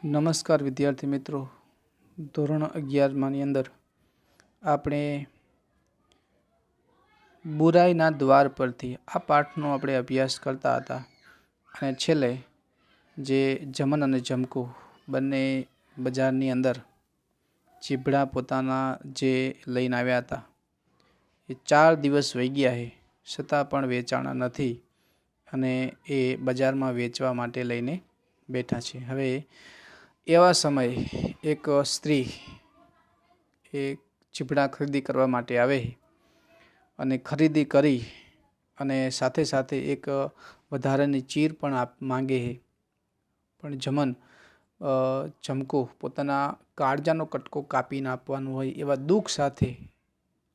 નમસ્કાર વિદ્યાર્થી મિત્રો, ધોરણ 11માની અંદર આપણે બુરાઈના દ્વાર પરથી આ પાઠનો આપણે અભ્યાસ કરતા હતા અને છેલ્લે જે જમન અને જમકુ બંને બજારની અંદર ચીભડા પોતાના જે લઈને આવ્યા હતા એ 4 દિવસ વહી ગયા છે, છતાં પણ વેચાણા નથી અને એ બજારમાં વેચવા માટે લઈને બેઠા છે। હવે એવા સમયે એક સ્ત્રી એ ચીભડા ખરીદી કરવા માટે આવે અને ખરીદી કરી અને સાથે સાથે એક વધારાની ચીર પણ માંગે છે, પણ જમકુ પોતાના કાળજાનો કટકો કાપીને આપવાનું હોય એવા દુઃખ સાથે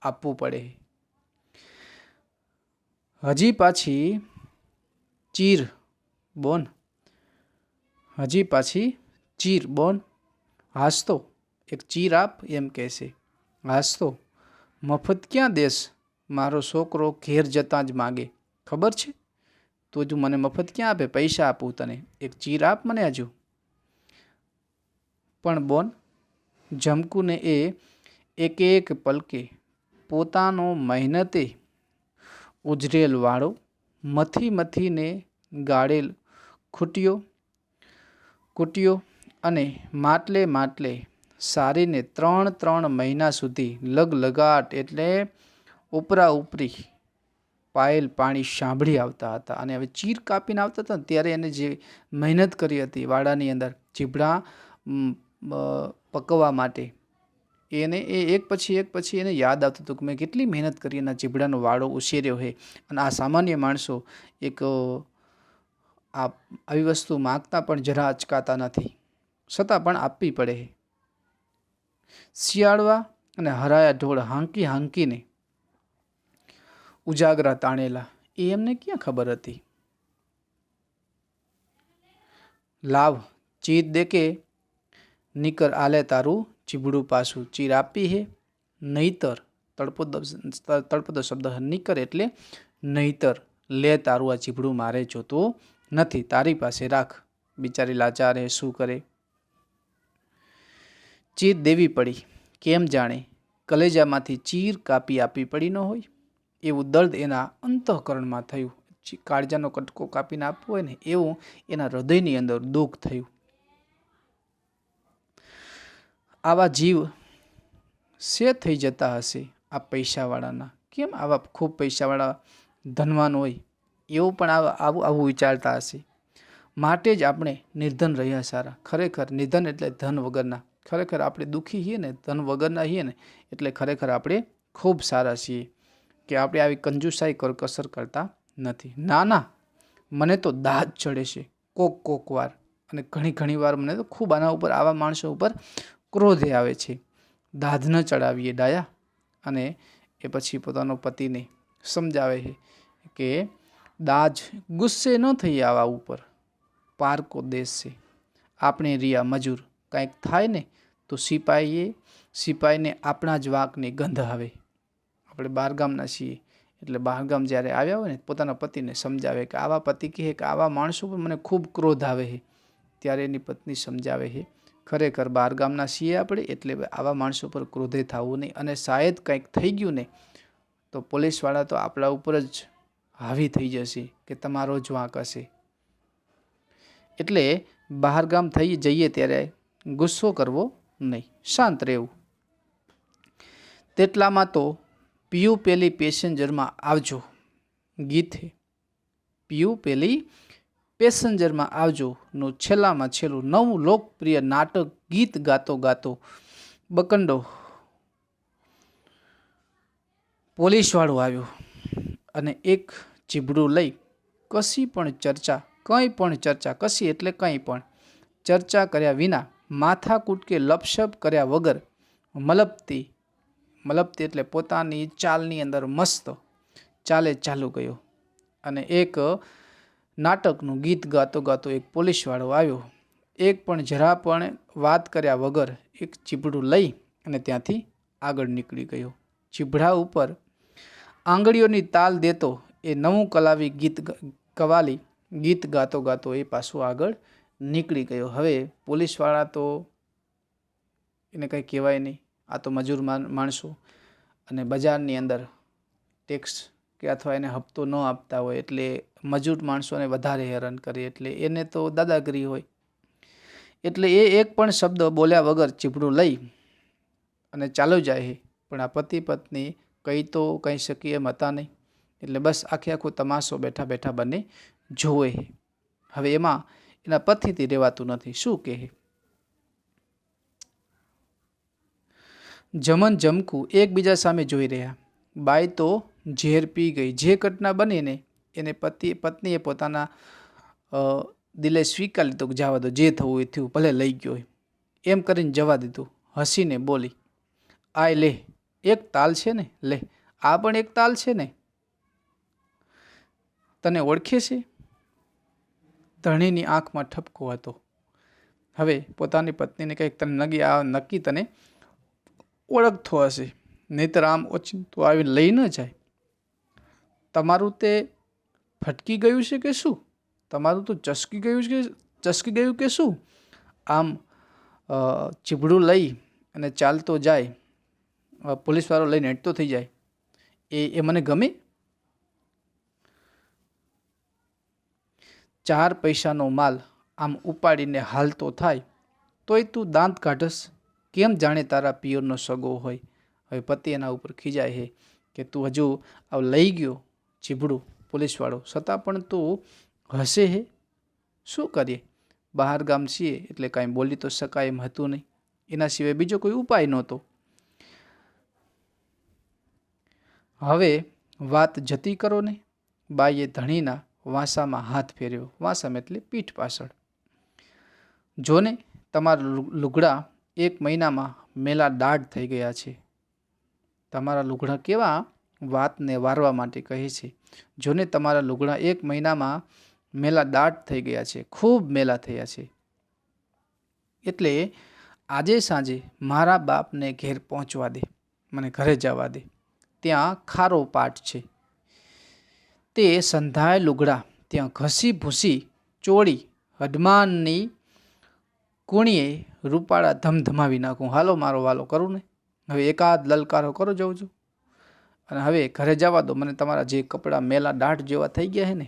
આપવું પડે। હજી પાછી ચીર બોન, હજી પાછી ચીર બોન, હાસતો એક ચીર આપ એમ કહેશે। હાસતો મફત ક્યાં દેશ, મારો છોકરો ઘેર જતાં જ માગે, ખબર છે તો હજુ મને મફત ક્યાં આપે, પૈસા આપું તને, એક ચીર આપ મને હજુ। પણ બોન જમકુને એ એક એક પલકે પોતાનો મહેનતે ઉજરેલ વાળો, મથી મથીને ગાળેલ કૂટ્યો અને માટલે સારીને 3 મહિના સુધી લગલગાટ એટલે ઉપરા ઉપરી પાયેલ પાણી સાંભળી આવતા હતા। અને હવે ચીર કાપીને આવતા હતા ત્યારે એને જે મહેનત કરી હતી વાડાની અંદર ચીભડા પકવવા માટે, એને એ એક પછી એને યાદ આવતું હતું કે મેં કેટલી મહેનત કરી એના ચીભડાનો વાડો ઉછેર્યો છે। અને આ સામાન્ય માણસો એક આવી વસ્તુ માગતા પણ જરા અચકાતા નથી, છતાં પણ આપવી પડે। શિયાળવા અને હરાયા ઢોળ હાંકી હાંકીને ઉજાગરા તાણેલા એ એમને ક્યાં ખબર હતી। લાવ ચીર દેકે નીકર આલે તારું ચીભડું પાછું, ચીર આપી હે નહીતર, તળપદો શબ્દ નીકર એટલે નહીતર, લે તારું આ ચીભડું મારે જોતું નથી, તારી પાસે રાખ। બિચારી લાચાર હે, શું કરે। ચીર દેવી પડી, કેમ જાણે કલેજામાંથી ચીર કાપી આપવી પડી ન હોય એવું દર્દ એના અંતઃકરણમાં થયું। કાળજાનો કટકો કાપીને આપવો હોય ને એવું એના હૃદયની અંદર દુઃખ થયું। આવા જીવ શે થઈ જતા હશે આ પૈસાવાળાના, કેમ આવા ખૂબ પૈસાવાળા ધનવાન હોય એવું પણ આવું વિચારતા હશે, માટે જ આપણે નિર્ધન રહ્યા સારા। ખરેખર નિધન એટલે ધન વગરના, ખરેખર આપણે દુઃખી છીએ ને ધન વગરના છીએ ને એટલે ખરેખર આપણે ખૂબ સારા છીએ કે આપણે આવી કંજુસાઈ કસર કરતા નથી। ના, મને તો દાજ ચડે છે કોક વાર, અને ઘણી વાર મને તો ખૂબ આવા માણસો ઉપર ક્રોધે આવે છે। દાદ ન ચડાવીએ ડાયા, અને એ પછી પોતાનો પતિને સમજાવે છે કે દાજ ગુસ્સે ન થઈ આવા ઉપર, પારકો દેશ છે, આપણે રિયા મજૂર, કાંઈક થાય ને તો સિપાહીને આપણા જ વાંકની ગંધ આવે। આપણે બહારગામના છીએ એટલે બહારગામ જ્યારે આવ્યા હોય ને પોતાના પતિને સમજાવે કે આવા પતિ કહે કે આવા માણસો પર મને ખૂબ ક્રોધ આવે છે, ત્યારે એની પત્ની સમજાવે છે ખરેખર બહારગામના છીએ આપણે એટલે આવા માણસો પર ક્રોધે થવું નહીં, અને શાયદ કંઈક થઈ ગયું ને તો પોલીસવાળા તો આપણા ઉપર જ હાવી થઈ જશે કે તમારો જ વાંક હશે। એટલે બહારગામ થઈ જઈએ ત્યારે ગુસ્સો કરવો નહીં, શાંત રહેવું। તેટલામાં તો પિયુ પેલી પેસેન્જરમાં આવજો ગીત છે, પિયુ પેલી પેસેન્જરમાં આવજો નું છેલ્લામાં છેલ્લું નવું લોકપ્રિય નાટક ગીત ગાતો બકંડો પોલીસવાળો આવ્યો અને એક ચીભડું લઈ કંઈ પણ ચર્ચા કર્યા વિના, માથાકૂટ કે લપસપ કર્યા વગર મલપતી એટલે પોતાની ચાલની અંદર મસ્ત ચાલે ચાલુ ગયો। અને એક નાટકનું ગીત ગાતો એક પોલીસવાળો આવ્યો, એક પણ જરા પણ વાત કર્યા વગર એક ચીભડું લઈ અને ત્યાંથી આગળ નીકળી ગયો। ચીભડા ઉપર આંગળીઓની તાલ દેતો એ નવું કલાવી ગીત ગાતો એ પાછું આગળ નીકળી ગયો. હવે પોલીસવાળા તો એને કંઈ કહેવાય નહીં, આ તો મજૂર માણસો અને બજારની અંદર ટેક્સ કે અથવા એને હપ્તો ન આપતા હોય એટલે મજૂર માણસોને વધારે હેરાન કરે, એટલે એને તો દાદાગીરી હોય. એટલે એ એક પણ શબ્દ બોલ્યા વગર ચીભડું લઈ અને ચાલ્યો જાય. પણ આ પતિ પત્ની કહી શકીએ એમ હતા નહીં, એટલે બસ આખો તમાશો બેઠા બેઠા બંને જોવે. હવે એમાં એના પતિથી રહેવાતું નથી. શું કહે? જમન જમકું એકબીજા સામે જોઈ રહ્યા. બાઈ તો ઝેર પી ગઈ. જે ઘટના બની ને એને પત્નીએ પોતાના દિલે સ્વીકાર લીધો કે જવા દો, જે થવું એ થયું, ભલે લઈ ગયો એમ કરીને જવા દીધું. હસીને બોલી, આય લે, એક તાલ છે ને, લે આ પણ એક તાલ છે ને, તને ઓળખે છે? ધણીની આંખમાં ઠપકો હતો. હવે પોતાની પત્નીને કંઈક તને નક્કી તને ઓળખતો હશે, નહીતર આમ ઓચિંતું આવીને લઈ ન જાય. તમારું તે ફટકી ગયું છે કે શું? તમારું તો ચસકી ગયું કે શું? આમ ચીભડું લઈ અને ચાલતો જાય, પોલીસવાળો લઈને હેઠતો થઈ જાય, એ મને ગમે? 4 પૈસાનો માલ આમ ઉપાડીને હાલતો થાય તોય તું દાંત કાઢસ, કેમ જાણે તારા પિયરનો સગો હોય. હવે પતિ એના ઉપર ખીજાય છે કે તું હજુ લઈ ગયો ચીભડું પોલીસવાળો, છતાં પણ તું હસે હે. શું કરીએ, બહાર ગામ છીએ એટલે કાંઈ બોલી તો શકાય એમ હતું નહીં. એના સિવાય બીજો કોઈ ઉપાય નહોતો. હવે વાત જતી કરો ને. બાઈએ ધણીના વાંસામાં હાથ ફેર્યો. વાંસામાં એટલે પીઠ પાછળ. જોને તમારા લુગડા 1 મહિનામાં મેલા દાઢ થઈ ગયા છે. તમારા લુગડા કેવા? વાતને વારવા માટે કહે છે. જોને તમારા લુગડા 1 મહિનામાં મેલા દાઢ થઈ ગયા છે, ખૂબ મેલા થયા છે. એટલે આજે સાંજે મારા બાપને ઘેર પહોંચવા દે, મને ઘરે જવા દે. ત્યાં ખારો પાટ છે. તે સંધાય લુગડા ત્યાં ઘસી ભૂસી ચોળી હડમાનની કુણીએ રૂપાળા ધમધમાવી નાખું. હાલો મારો વાલો કરું ને. હવે એકાદ લલકારો કરો જવું છું. અને હવે ઘરે જવા દો. મને તમારા જે કપડાં મેલા દાઢ જેવા થઈ ગયા છે ને,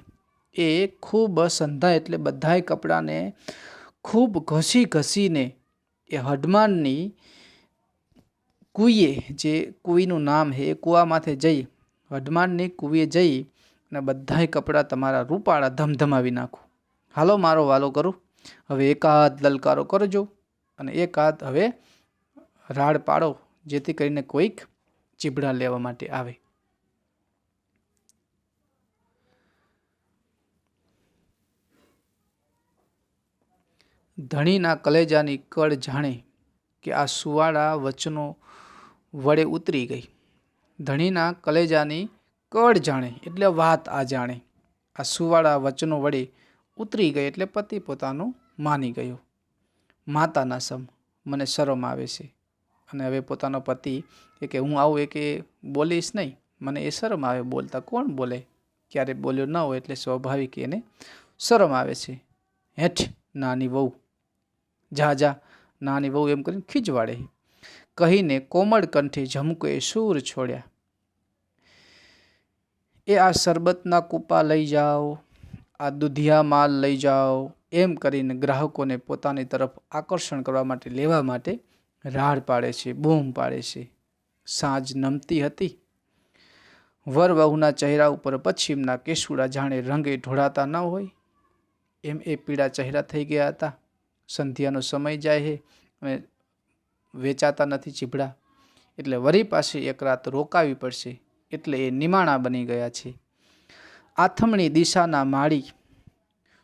એ ખૂબ સંધાય એટલે બધાય કપડાને ખૂબ ઘસીને એ હડમાનની કુઈએ, જે કુઈનું નામ છે, એ કૂવામાંથી જઈ હડમાનની કુઈએ જઈ અને બધાય કપડાં તમારા રૂપાળા ધમધમાવી નાખું. હાલો મારો વાલો કરું. હવે એકાદ લલકારો કરજો અને એકાદ હવે રાડ પાડો, જેથી કરીને કોઈક ચીભડા લેવા માટે આવે. ધણીના કલેજાની કળ જાણે કે આ સુવાળા વચનો વડે ઉતરી ગઈ. ધણીના કલેજાની કળ જાણે એટલે વાત આ જાણે, આ સુવાળા વચનો વડે ઉતરી ગઈ એટલે પતિ પોતાનું માની ગયો. માતાના સમ મને શરમ આવે છે. અને હવે પોતાનો પતિ કે હું આવું કે બોલીશ નહીં, મને એ શરમ આવે બોલતા. કોણ બોલે? ક્યારે બોલ્યો ન હોય એટલે સ્વાભાવિક એને શરમ આવે છે. હેઠ નાની વહુ, જા નાની વહુ એમ કરીને ખીજવાડે કહીને કોમળ કંઠે ઝમુકોએ સૂર છોડ્યા. એ આ શરબતના કૂપા લઈ જાઓ, આ દૂધિયા માલ લઈ જાઓ, એમ કરીને ગ્રાહકોને પોતાની તરફ આકર્ષણ કરવા માટે, લેવા માટે રાડ પાડે છે, બૂમ પાડે છે. સાંજ નમતી હતી. વર વહુના ચહેરા ઉપર પશ્ચિમના કેસુડા જાણે રંગે ઢોળાતા ન હોય એમ એ પીળા ચહેરા થઈ ગયા હતા. સંધ્યાનો સમય જાય છે અને વેચાતા નથી ચીભડા, એટલે વરી પાસે એક રાત રોકાવી પડશે, એટલે એ નિમાણા બની ગયા છે. આથમણી દિશાના માળી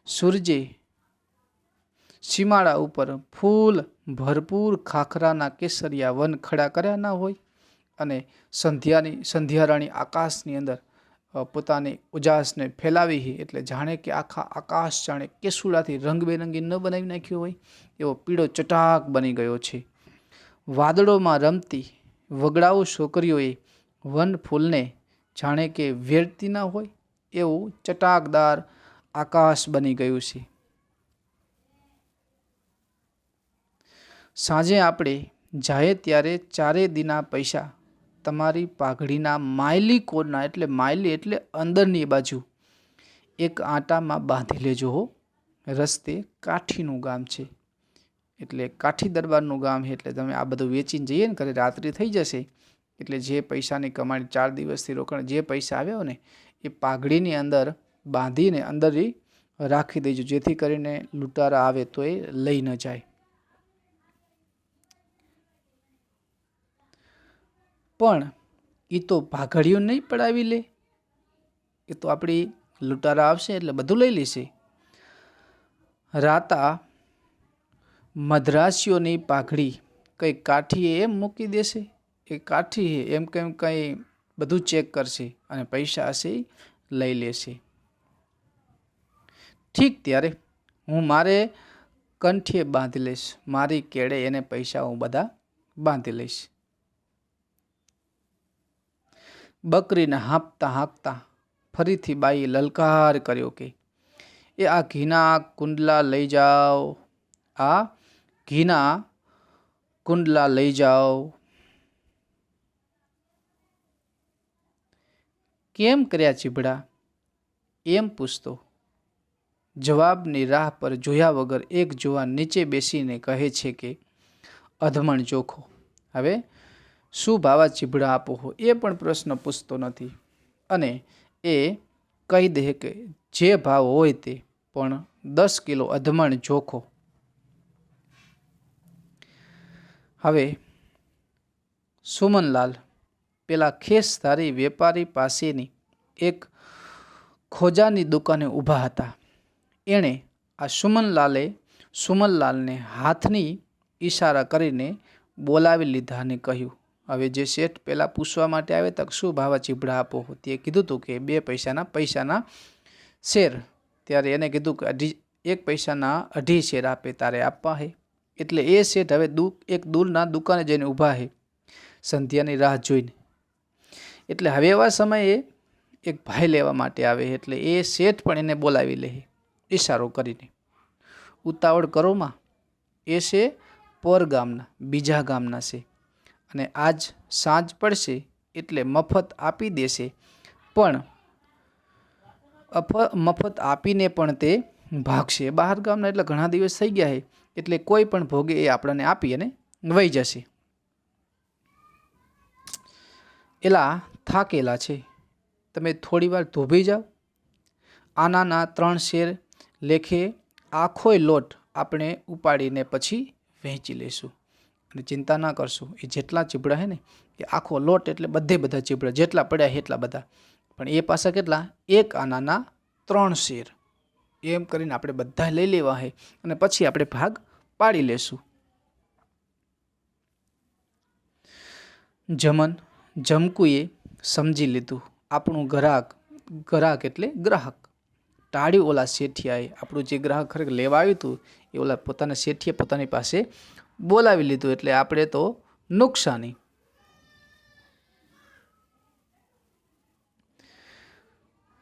સૂરજે સીમાડા ઉપર ફૂલ ભરપૂર ખાખરાના કેસરિયા વન ખડા કર્યા ના હોય અને સંધ્યારાણી આકાશની અંદર પોતાની ઉજાસને ફેલાવી છે, એટલે જાણે કે આખા આકાશ જાણે કેસુડાથી રંગબેરંગી ન બનાવી નાખ્યો હોય એવો પીળો ચટાક બની ગયો છે. વાદળોમાં રમતી વગડાઉ છોકરીઓએ વન ફૂલને જાણે કે વેરતી ના હોય એવું ચટાકદાર આકાશ બની ગયું છે. સાંજે આપણે જાય ત્યારે 4 દીના પૈસા તમારી પાઘડીના માયલી કોરના, એટલે માયલી એટલે અંદરની બાજુ, એક આંટામાં બાંધી લેજો હો. રસ્તે કાઠીનું ગામ છે, એટલે કાઠી દરબારનું ગામ છે. એટલે તમે આ બધું વેચીને જઈએ ને ઘરે, રાત્રિ થઈ જશે. એટલે જે પૈસાની કમાણી 4 દિવસથી રોકાણ, જે પૈસા આવ્યા ને એ પાઘડીની અંદર બાંધીને અંદર રાખી દેજો, જેથી કરીને લૂંટારા આવે તો એ લઈ ન જાય. પણ એ તો પાઘડીઓ નહીં પડાવી લે, એ તો આપણી લૂંટારા આવશે એટલે બધું લઈ લેશે. રાતા મદ્રાસીઓની પાઘડી કંઈ કાઠીએ એમ મૂકી દેશે, એ કાઠી એમ કેમ કંઈ બધું ચેક કરશે અને પૈસા હશે લઈ લેશે. ઠીક, ત્યારે હું મારે કંઠીએ બાંધી લઈશ, મારી કેળે એને પૈસા હું બધા બાંધી લઈશ. બકરીને હાંકતા હાંકતા ફરીથી બાઈએ લલકાર કર્યો કે એ આ ઘીના કુંડલા લઈ જાઓ, આ ઘીના કુંડલા લઈ જાઓ. કેમ કર્યા ચીભડા? એમ પૂછતો જવાબની રાહ પર જોયા વગર એક જુવાન નીચે બેસીને કહે છે કે અધમણ ચોખો. હવે શું ભાવા ચીભડા આપો હો એ પણ પ્રશ્ન પૂછતો નથી, અને એ કહી દે કે જે ભાવ હોય તે, પણ 10 કિલો અધમણ ચોખો. હવે સુમનલાલ પેલા ખેસધારી વેપારી પાસેની એક ખોજાની દુકાને ઊભા હતા. એણે આ સુમનલાલને હાથની ઈશારા કરીને બોલાવી લીધા અને કહ્યું, હવે જે શેઠ પહેલાં પૂછવા માટે આવે તક શું ભાવા ચીભડા આપો, તે કીધું હતું કે 2 પૈસાના શેર. ત્યારે એને કીધું કે 1 પૈસાના 2.5 શેર આપે તારે આપવા હે. એટલે એ શેઠ હવે એક દૂરના દુકાને જઈને ઊભા હે સંધ્યાની રાહ જોઈને. એટલે હવે એવા સમયે એક ભાઈ લેવા માટે આવે, એટલે એ શેઠ પણ એને બોલાવી લે ઈશારો કરીને. ઉતાવળ કરોમાં, એ છે પર ગામના, બીજા ગામના છે, અને આજ સાંજ પડશે એટલે મફત આપી દેશે. પણ મફત આપીને પણ તે ભાગશે. બહાર ગામના એટલે ઘણા દિવસ થઈ ગયા છે, એટલે કોઈ પણ ભોગે એ આપણને આપી અને વહી જશે. એલા થાકેલા છે, તમે થોડી વાર ધોબી જાઓ. આનાના 3 શેર લેખે આખોય લોટ આપણે ઉપાડીને પછી વહેંચી લઈશું, અને ચિંતા ના કરશું. એ જેટલા ચીભડા છે ને એ આખો લોટ એટલે બધા ચીભડા જેટલા પડ્યા એટલા બધા, પણ એ પાછા કેટલા? 1 આનાના 3 શેર. એમ કરીને આપણે બધા લઈ લેવા છે, અને પછી આપણે ભાગ પાડી લેશું. જમકુએ સમજી લીધું. આપણું ગ્રાહક એટલે ગ્રાહક ટાળ્યું ઓલા શેઠિયાએ. આપણું જે ગ્રાહક ખરેખર લેવા આવ્યું હતું એ ઓલા પોતાના શેઠિયા પોતાની પાસે બોલાવી લીધું, એટલે આપણે તો નુકસાની.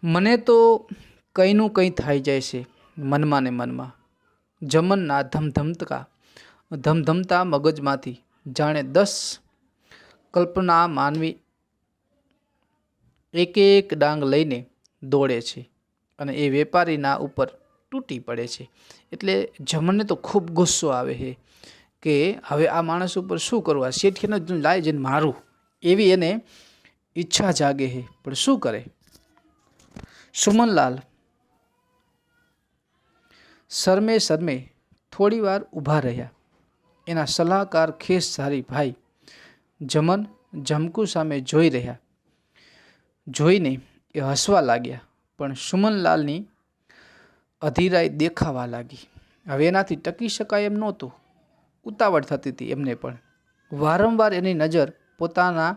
મને તો કંઈનું કંઈ થઈ જાય છે મનમાં ને મનમાં. જમનના ધમધમતા મગજમાંથી જાણે 10 કલ્પના માનવી એક ડાંગ લઈને દોડે છે, અને એ વેપારીના ઉપર તૂટી પડે છે. એટલે જમનને તો ખૂબ ગુસ્સો આવે છે કે હવે આ માણસ ઉપર શું કરવું, આ શેઠિયાને લાય જઈને મારું, એવી એને ઈચ્છા જાગે છે. પણ શું કરે? સુમનલાલ શરમે થોડી વાર ઊભા રહ્યા. એના સલાહકાર ખેસધારી ભાઈ જમકુ સામે જોઈ રહ્યા. જોઈને એ હસવા લાગ્યા, પણ સુમનલાલની અધીરાઈ દેખાવા લાગી. હવે એનાથી ટકી શકાય એમ નહોતું. ઉતાવળ થતી હતી એમને પણ. વારંવાર એની નજર પોતાના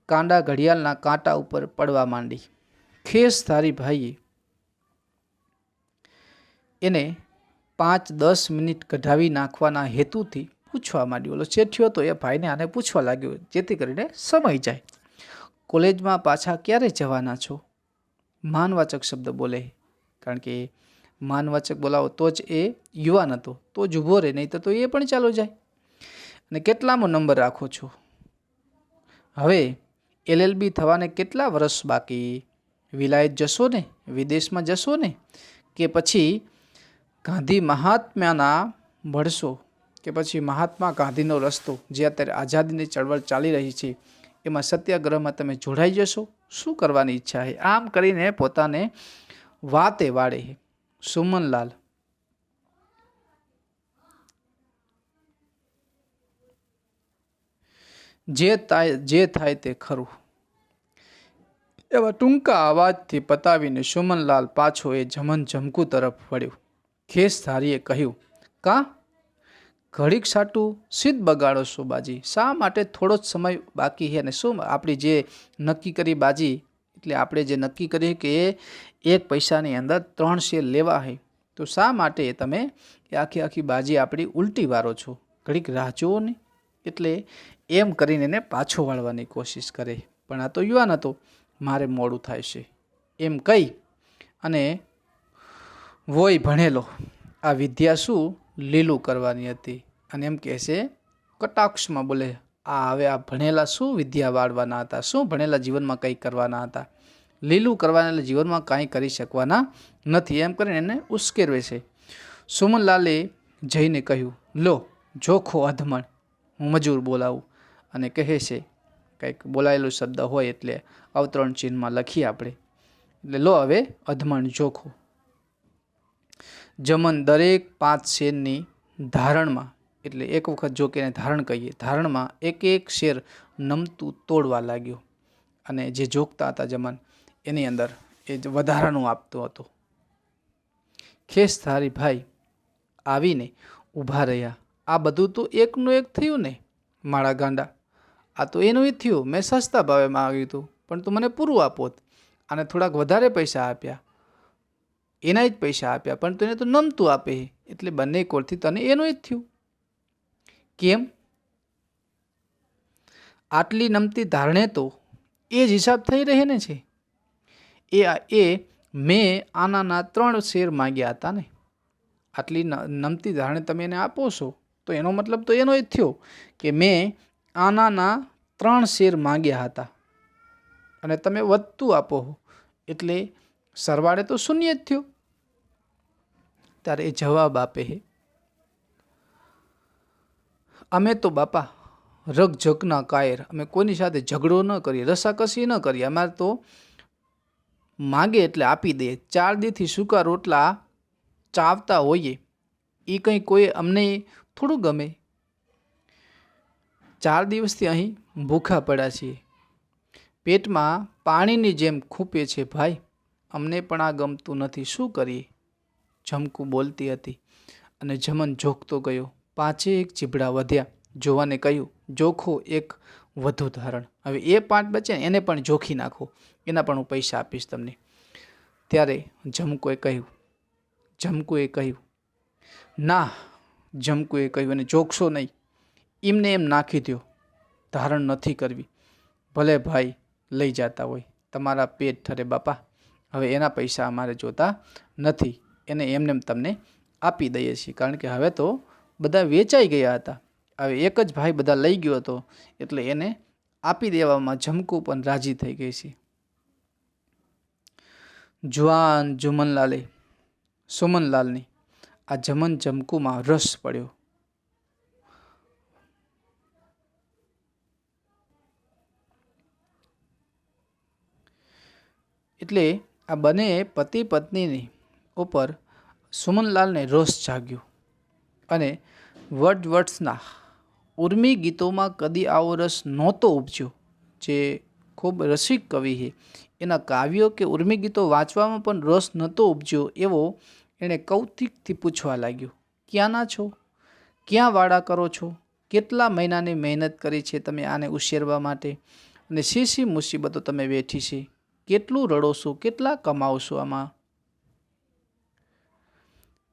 કાંડા ઘડિયાળના કાંટા ઉપર પડવા માંડી. ખેસધારી ભાઈએ એને 5-10 મિનિટ કઢાવી નાખવાના હેતુથી પૂછવા માંડ્યું. ઓલો શેઠિયો તો એ ભાઈને આને પૂછવા લાગ્યો, જેથી કરીને સમય જાય. કોલેજમાં પાછા ક્યારે જવાના છો? માનવાચક શબ્દ બોલે, કારણ કે માનવાચક બોલાવો તો જ એ યુવાન હતો, તો જ ઊભો રહે, નહીં તો એ પણ ચાલો જાય. અને કેટલામો નંબર રાખો છો? હવે LLB થવાને કેટલા વર્ષ બાકી? વિલાયત જશો ને? વિદેશમાં જશો ને? કે પછી ગાંધી મહાત્માના ભળશો? કે પછી મહાત્મા ગાંધીનો રસ્તો જે અત્યારે આઝાદીની ચળવળ ચાલી રહી છે એમાં સત્યાગ્રહમાં તમે જોડાઈ જશો? શું કરવાની ઈચ્છા છે? આમ કરીને પોતાને વાતે વાળે સુમનલાલ જે થાય તે ખરું એવા ટૂંકા અવાજથી પતાવીને સુમનલાલ પાછો એ જમન જમકુ તરફ વળ્યો. ખેસધારીએ કહ્યું, કા ઘડીક સાટું સીધ બગાડો છો બાજી? શા માટે? થોડો જ સમય બાકી છે ને શું આપણી જે નક્કી કરી બાજી, એટલે આપણે જે નક્કી કરીએ કે એક પૈસાની અંદર 3 શેર લેવા છે, તો શા માટે તમે આખી બાજી આપણી ઉલટી વારો છો? ઘડીક રાહ જુઓ ને. એટલે એમ કરીને એને પાછો વાળવાની કોશિશ કરે, પણ આ તો યુવાન હતો. મારે મોડું થાય છે એમ કહી અને વોય ભણેલો આ વિદ્યા શું લીલું કરવાની હતી. અને એમ કહે છે કટાક્ષમાં બોલે, હવે આ ભણેલા શું વિદ્યા વાળવાના હતા? શું ભણેલા જીવનમાં કંઈ કરવાના હતા? લીલું કરવાના જીવનમાં કાંઈ કરી શકવાના નથી. એમ કરીને એને ઉશ્કેરવે છે. સુમનલાલે જઈને કહ્યું, લો જોખો અધમણ, હું મજૂર બોલાવું. અને કહે છે કંઈક બોલાયેલો શબ્દ હોય એટલે અવતરણ ચિહ્નમાં લખીએ આપણે. એટલે લો હવે અધમણ જોખો. જમન દરેક 5 શેરની ધારણમાં, એટલે એક વખત જો કે એને ધારણ કહીએ, ધારણમાં એક શેર નમતું તોડવા લાગ્યો. અને જે જોખતા હતા જમન એની અંદર એ વધારાનું આપતો હતો. ખેસધારી ભાઈ આવીને ઊભા રહ્યા. આ બધું તો એકનું એક થયું ને મારા ગાંડા? આ તો એનું જ થયું. મેં સસ્તા ભાવે માગ્યું હતું પણ તું મને પૂરું આપોત. અને થોડાક વધારે પૈસા આપ્યા, એના જ પૈસા આપ્યા, પણ તું એને તો નમતું આપે, એટલે બંને કોરથી તને એનું જ થયું. કેમ? આટલી નમતી ધારણે તો એ જ હિસાબ થઈ રહે ને છે. એ મેં આનાના 3 શેર માંગ્યા હતા ને. આટલી નમતી ધારણે તમે એને આપો છો તો એનો મતલબ તો એનો જ થયો કે મેં આનાના 3 શેર માંગ્યા હતા અને તમે વધતું આપો, એટલે સરવાળે તો શૂન્ય જ થયો. ત્યારે એ જવાબ આપે છે, અમે તો બાપા રગજગના કાયર, અમે કોઈની સાથે ઝઘડો ન કરીએ, રસાકસી ન કરીએ. અમારે તો માગે એટલે આપી દે. 4 દીથી સૂકા રોટલા ચાવતા હોઈએ એ કંઈ કોઈ અમને થોડું ગમે. 4 દિવસથી અહીં ભૂખા પડ્યા છીએ, પેટમાં પાણીની જેમ ખૂંપે છે ભાઈ. અમને પણ આ ગમતું નથી, શું કરીએ? જમકુ બોલતી હતી અને જમન જોખતો ગયો. 5 ચીબડા વધ્યા. જોવાને કહ્યું, જોખો એક વધુ ધારણ. હવે એ 5 બચે એને પણ જોખી નાખો, એના પણ હું પૈસા આપીશ તમને. ત્યારે જમકુએ કહ્યું ના. જમકુએ કહ્યું એને જોખશો નહીં, એમને એમ નાખી દો, ધારણ નથી કરવી. ભલે ભાઈ લઈ જતા હોય, તમારા પેટ ઠરે બાપા. હવે એના પૈસા અમારે જોતા નથી, એને એમને તમને આપી દઈએ છીએ. કારણ કે હવે તો બધા વેચાઈ ગયા હતા. હવે એક જ ભાઈ બધા લઈ ગયો હતો, એટલે એને આપી દેવામાં જમકુ પણ રાજી થઈ ગઈ છે. જુવાન સુમનલાલની આ જમન જમકુમાં રસ પડ્યો. એટલે આ બંને પતિ પત્નીની ઉપર સુમનલાલને રોષ જાગ્યો. અને વર્ડવર્ડ્સના ઉર્મી ગીતોમાં કદી આવો રસ નહોતો ઉપજ્યો. જે ખૂબ રસિક કવિ છે એના કાવ્યો કે ઉર્મી ગીતો વાંચવામાં પણ રસ નહોતો ઉપજ્યો એવો એણે કૌતિકથી પૂછવા લાગ્યો. ક્યાંના છો? ક્યાં વાડા કરો છો? કેટલા મહિનાની મહેનત કરી છે તમે આને ઉછેરવા માટે? અને શી મુસીબતો તમે વેઠી છે? કેટલું રડો છો? કેટલા કમાવશો આમાં?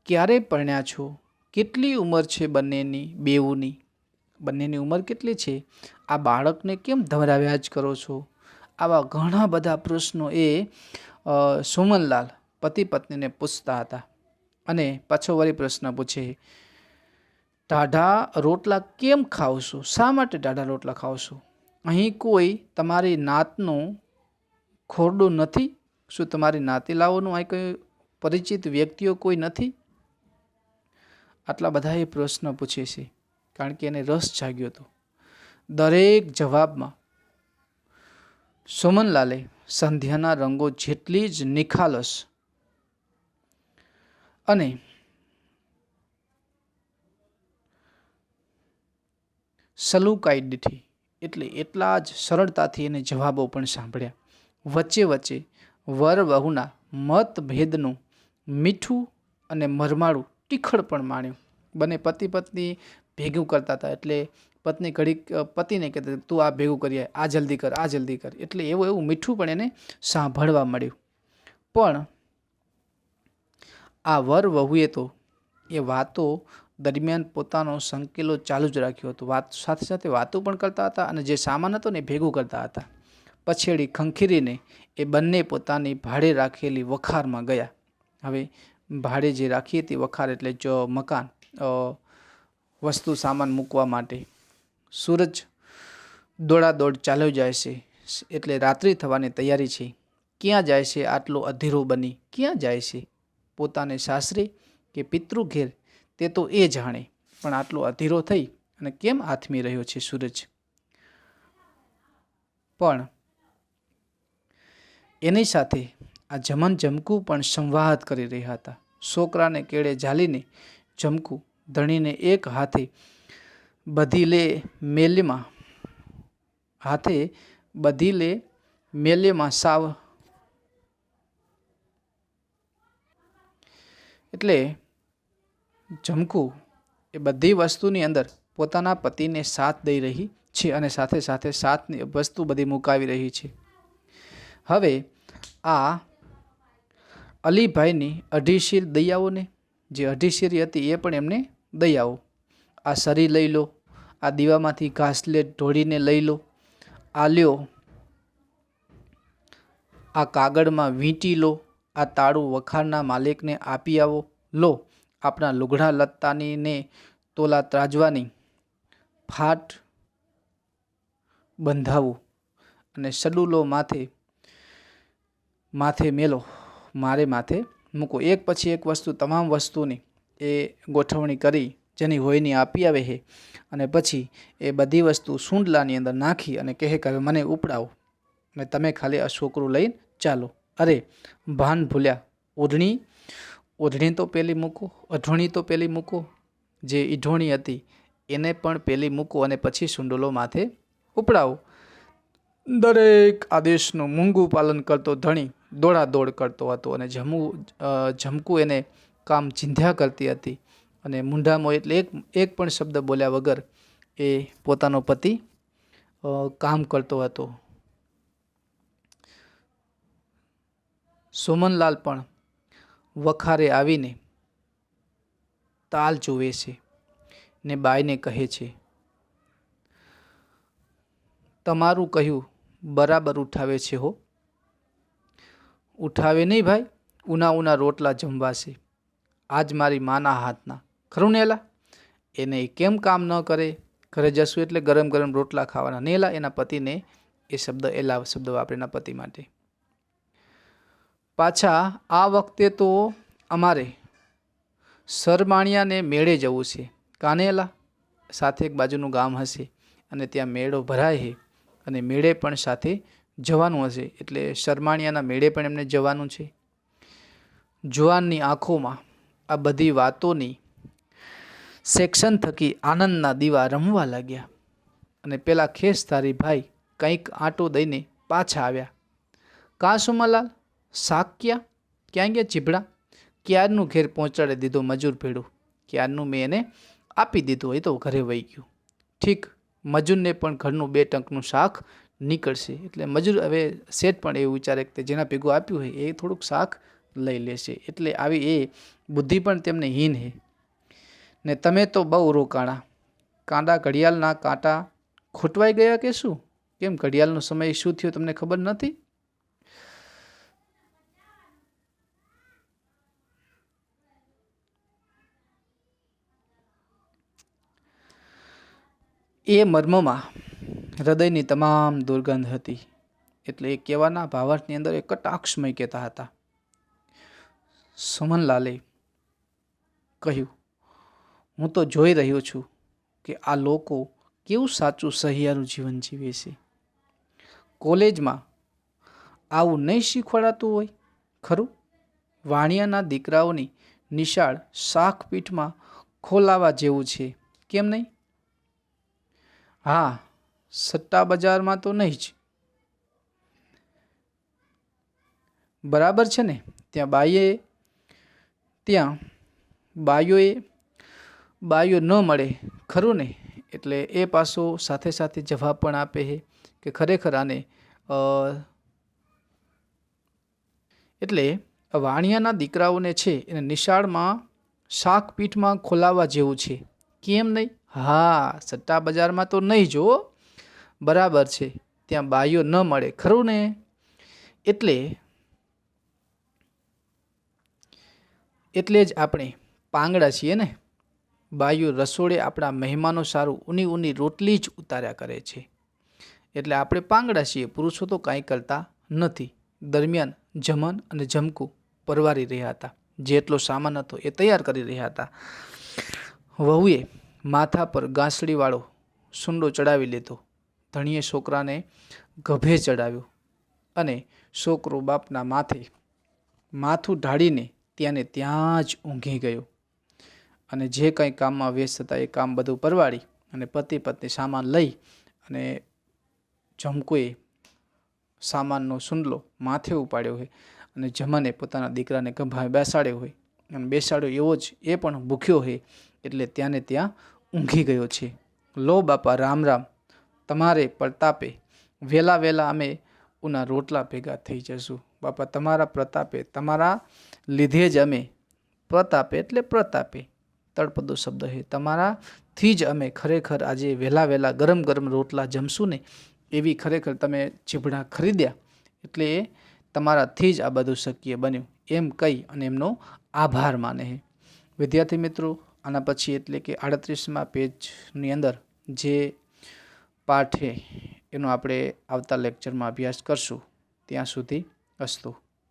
ક્યારે પરણ્યા છો? કેટલી ઉંમર છે બેઉની? બંનેની ઉંમર કેટલી છે? આ બાળકને કેમ ધમરાવ્યા જ કરો છો? આવા ઘણા બધા પ્રશ્નો એ સુમનલાલ પતિ પત્નીને પૂછતા હતા. અને પાછો વળી પ્રશ્ન પૂછે, ટાઢા રોટલા કેમ ખાવ છો? શા માટે ટાઢા રોટલા ખાવ છો? અહીં કોઈ તમારી નાતનું ખોરડું નથી? શું તમારી નાતીલાઓનું અહીં કોઈ પરિચિત વ્યક્તિઓ કોઈ નથી? આટલા બધા એ પ્રશ્ન પૂછે છે, કારણ કે એને રસ જાગ્યો હતો. દરેક જવાબમાં સોમનલાલે સંધ્યાના રંગો જેટલી જ નિખાલસ અને સલુકાઈ દીઠી, એટલે એટલા જ સરળતાથી એને જવાબો પણ સાંભળ્યા. વચ્ચે વચ્ચે વર વહુના મતભેદનું મીઠું અને મરમાળું ટીખળ પણ માણ્યું. બંને પતિ પત્ની ભેગું કરતા હતા, એટલે પત્ની ઘડીક પતિને કહેતી તું આ ભેગું કરીએ, આ જલ્દી કર, આ જલ્દી કર, એટલે એવું મીઠું પણ એને સાંભળવા મળ્યું. પણ આ વર વહુએ તો એ વાતો દરમિયાન પોતાનો સંકેલો ચાલુ જ રાખ્યો હતો. વાત સાથે સાથે વાતો પણ કરતા હતા અને જે સામાન હતો ને એ ભેગું કરતા હતા. પછેડી ખંખીરીને એ બંને પોતાની ભાડે રાખેલી વખારમાં ગયા. હવે ભાડે જે રાખી હતી વખાર એટલે જો મકાન, વસ્તુ સામાન મૂકવા માટે. સૂરજ દોડાદોડ ચાલ્યો જાય છે, એટલે રાત્રિ થવાની તૈયારી છે. ક્યાં જાય છે આટલો અધીરો બની? ક્યાં જાય છે? પોતાને સાસરે કે પિતૃ ઘેર તે તો એ જાણે, પણ આટલો અધીરો થઈ અને કેમ આથમી રહ્યો છે સૂરજ? પણ એની સાથે આ જમન જમકુ પણ સંવાદ કરી રહ્યા હતા. છોકરાને કેળે ઝાલીને જમકુ ધણીને એક હાથે બધી લે મેલેમાં સાવ, એટલે જમકુ એ બધી વસ્તુની અંદર પોતાના પતિને સાથ દઈ રહી છે અને સાથે સાથે સાથની વસ્તુ બધી મુકાવી રહી છે. હવે આ અલીભાઈની અઢીશીર દઈ આવો ને, જે અઢીશીરી હતી એ પણ એમને દઈ આવો. આ સરી લઈ લો, આ દીવામાંથી ઘાસલેટ ઢોળીને લઈ લો, આ લ્યો આ કાગળમાં વીંટી લો, આ તાળું વખારના માલિકને આપી આવો, લો આપણા લુગડા લત્તાની ને તોલા ત્રાજવાની ફાટ બંધાવું અને સડુલો માથે મેલો, મારે માથે મૂકો. એક પછી એક વસ્તુ, તમામ વસ્તુની એ ગોઠવણી કરી જેની હોયની આપી આવે છે. અને પછી એ બધી વસ્તુ સૂંડલાની અંદર નાખી અને કહે કે હવે મને ઉપડાવો અને તમે ખાલી આ છોકરું લઈને ચાલો. અરે ભાન ભૂલ્યા, ઓઢણી તો પેલી મૂકો, અઢોણી તો પેલી મૂકો, જે ઈઢોણી હતી એને પણ પેલી મૂકો અને પછી સુંડલો માથે ઉપડાવો. દરેક આદેશનું મૂંગું પાલન કરતો ધણી દોડાદોડ કરતો હતો અને જમકુ એને કામ ચીંધ્યા કરતી હતી અને મૂંઢામાં એટલે એક પણ શબ્દ બોલ્યા વગર એ પોતાનો પતિ કામ કરતો હતો. સોમનલાલ પણ વખારે આવીને તાલ જુએ છે ને બાઈને કહે છે, તમારું કહ્યું બરાબર ઉઠાવે છે હો. ઉઠાવે નહીં ભાઈ, ઉના રોટલા જમવાશે, આજ મારી માના હાથના, ખરું ને એલા? એને કેમ કામ ન કરે? ઘરે જશું એટલે ગરમ ગરમ રોટલા ખાવાના. ને એલા એના પતિને એ શબ્દ, એલા શબ્દ વાપરે એના પતિ માટે. પાછા આ વખતે તો અમારે સરમાણિયાને મેળે જવું છે. કાનેલા સાથે એક બાજુનું ગામ હશે અને ત્યાં મેળો ભરાય છે અને મેળે પણ સાથે જવાનું હશે, એટલે સરમાણિયાના મેળે પણ એમને જવાનું છે. જુવાનની આંખોમાં આ બધી વાતોની સેક્શન થકી આનંદના દીવા રમવા લાગ્યા અને પેલા ખેસધારી ભાઈ કંઈક આંટો દઈને પાછા આવ્યા. કાં સુમલાલ, શાક ક્યાં ગયા ચીભડા? ક્યારનું ઘેર પહોંચાડી દીધો મજૂર ભેડું, ક્યારનું મેં એને આપી દીધું, એ તો ઘરે વહી ગયું. ઠીક, મજૂરને પણ ઘરનું 2 ટંકનું શાક નીકળશે, એટલે મજૂર હવે શેઠ પણ એવું વિચારે કે જેના ભેગું આપ્યું હોય એ થોડુંક શાક લઈ લેશે, એટલે આવી એ બુદ્ધિ પણ તેમને હીન છે. ને તમે તો બહુ રોકાણા, કાંડા ઘડિયાળના કાંટા ખૂટવાઈ ગયા કે શું? કેમ ઘડિયાળનો સમય શું થયો તમને ખબર નથી? એ મર્મમાં હૃદયની તમામ દુર્ગંધ હતી. એટલે એ કહેવાના ભાવાર્થની અંદર એક કટાક્ષમય કહેતા હતા. સુમનલાલે કહ્યું, હું તો જોઈ રહ્યો છું કે આ લોકો કેવું સાચું સહિયારું જીવન જીવે છે. કોલેજમાં આવું નહીં શીખવાડાતું હોય ખરું? વાણિયાના દીકરાઓની નિશાળ શાખ પીઠમાં ખોલાવા જેવું છે, કેમ નહીં? હા, સટ્ટા બજારમાં તો નહીં જ. બરાબર છે ને? ત્યાં બાયો ન મળે ખરું ને? એટલે એ પાછો સાથે સાથે જવાબ પણ આપે છે કે ખરેખર આને એટલે વાણિયાના દીકરાઓને છે એને નિશાળમાં શાક પીઠમાં ખોલાવા જેવું છે, કેમ નહીં? હા, સટ્ટા બજારમાં તો નહીં જો. બરાબર છે, ત્યાં બાયો ન મળે ખરું ને? એટલે જ આપણે પાંગડા છીએ ને. બાયું રસોડે આપણા મહેમાનો સારું ઊની રોટલી જ ઉતાર્યા કરે છે. એટલે આપણે પાંગડા છીએ. પુરુષો તો કાંઈ કરતા નથી. દરમિયાન જમન અને જમકું પરવારી રહ્યા હતા. જેટલો સામાન હતો એ તૈયાર કરી રહ્યા હતા. વહુએ માથા પર ગાંસડીવાળો સુંડો ચડાવી લીધો. ધણીએ છોકરાને ગભે ચડાવ્યો અને છોકરો બાપના માથું ઢાળીને ત્યાં જ ઊંઘી ગયો. અને જે કંઈ કામમાં વ્યસ્ત હતા એ કામ બધું પરવાડી અને પતિ પત્ની સામાન લઈ અને જમકુએ સામાનનો સુંડલો માથે ઉપાડ્યો હોય અને જમને પોતાના દીકરાને ગંભાએ બેસાડ્યો હોય અને બેસાડ્યો એવો જ એ પણ ભૂખ્યો હોય એટલે ત્યાં ઊંઘી ગયો છે. લો બાપા રામ રામ, તમારે પ્રતાપે વહેલા અમે ઉના રોટલા ભેગા થઈ જશું. બાપા તમારા પ્રતાપે, તમારા લીધે જ અમે, પ્રતાપે એટલે પ્રતાપે તળપદો શબ્દ છે, તમારાથી જ અમે ખરેખર આજે વહેલા ગરમ રોટલા જમશું ને એવી ખરેખર તમે ચીભડા ખરીદ્યા એટલે તમારાથી જ આ બધું શક્ય બન્યું એમ કહી અને એમનો આભાર માને છે. વિદ્યાર્થી મિત્રો, આના પછી એટલે કે 38મા પેજની અંદર જે પાઠ છે એનો આપણે આવતા લેક્ચરમાં અભ્યાસ કરશું. ત્યાં સુધી અસ્તુ.